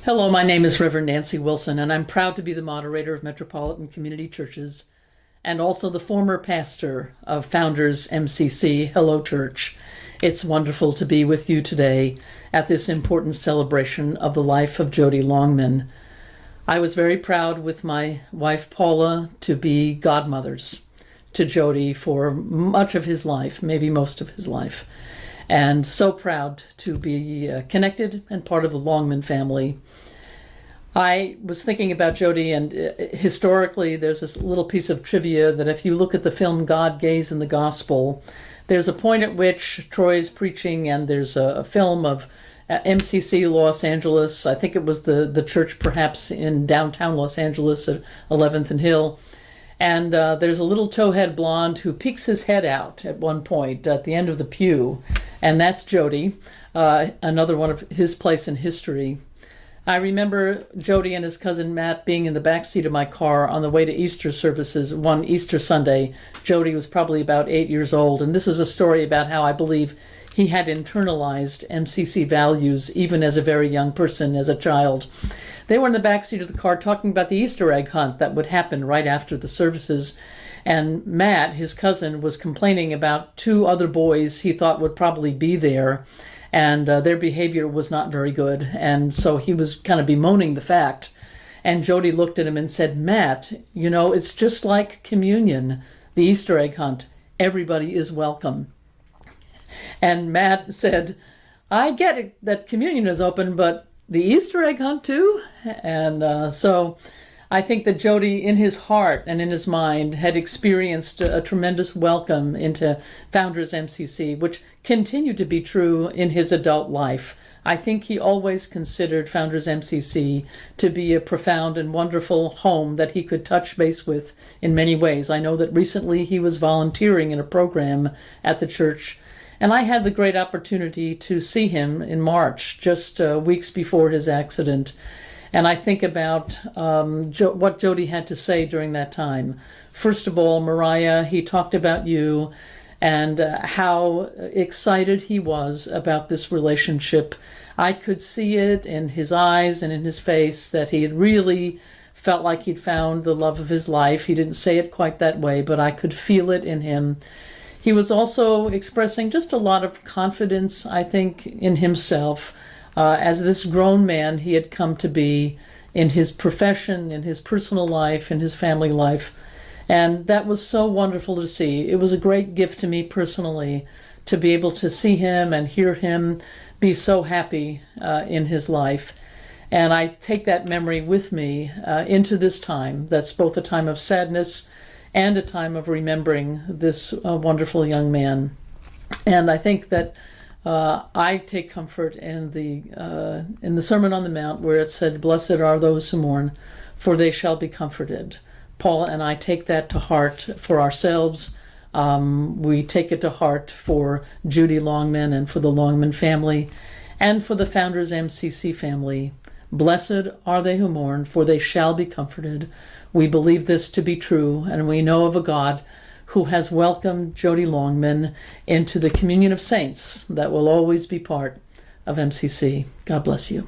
Hello, my name is Reverend Nancy Wilson, and I'm proud to be the moderator of Metropolitan Community Churches and also the former pastor of Founders MCC. Hello, Church. It's wonderful to be with you today at this important celebration of the life of Jody Longman. I was very proud with my wife Paula to be godmothers to Jody for much of his life, maybe most of his life. And so proud to be connected and part of the Longman family. I was thinking about Jody, and historically there's this little piece of trivia that if you look at the film God, Gaze, and the Gospel, there's a point at which Troy is preaching and there's a film of MCC Los Angeles. I think it was the church perhaps in downtown Los Angeles at 11th and Hill. And there's a little towhead blonde who peeks his head out at one point at the end of the pew. And that's Jody, another one of his place in history. I remember Jody and his cousin Matt being in the back seat of my car on the way to Easter services one Easter Sunday. Jody was probably about 8 years old. And this is a story about how I believe he had internalized MCC values even as a very young person, as a child. They were in the back seat of the car talking about the Easter egg hunt that would happen right after the services. And Matt, his cousin, was complaining about two other boys he thought would probably be there, and their behavior was not very good. And so he was kind of bemoaning the fact. And Jody looked at him and said, "Matt, you know, it's just like communion, the Easter egg hunt. Everybody is welcome." And Matt said, "I get it that communion is open, but the Easter egg hunt too?" And so I think that Jody, in his heart and in his mind, had experienced a tremendous welcome into Founders MCC, which continued to be true in his adult life. I think he always considered Founders MCC to be a profound and wonderful home that he could touch base with in many ways. I know that recently he was volunteering in a program at the church, and I had the great opportunity to see him in March, just weeks before his accident. And I think about what Jody had to say during that time. First of all, Mariah, he talked about you and how excited he was about this relationship. I could see it in his eyes and in his face that he had really felt like he'd found the love of his life. He didn't say it quite that way, but I could feel it in him. He was also expressing just a lot of confidence, I think, in himself. As this grown man he had come to be in his profession, in his personal life, in his family life. And that was so wonderful to see. It was a great gift to me personally to be able to see him and hear him be so happy in his life. And I take that memory with me into this time. That's both a time of sadness and a time of remembering this wonderful young man. And I think that I take comfort in the Sermon on the Mount where it said, "Blessed are those who mourn, for they shall be comforted." Paula and I take that to heart for ourselves. We take it to heart for Jody Longman and for the Longman family and for the Founders MCC family. Blessed are they who mourn, for they shall be comforted. We believe this to be true, and we know of a God who has welcomed Jody Longman into the communion of saints that will always be part of MCC. God bless you.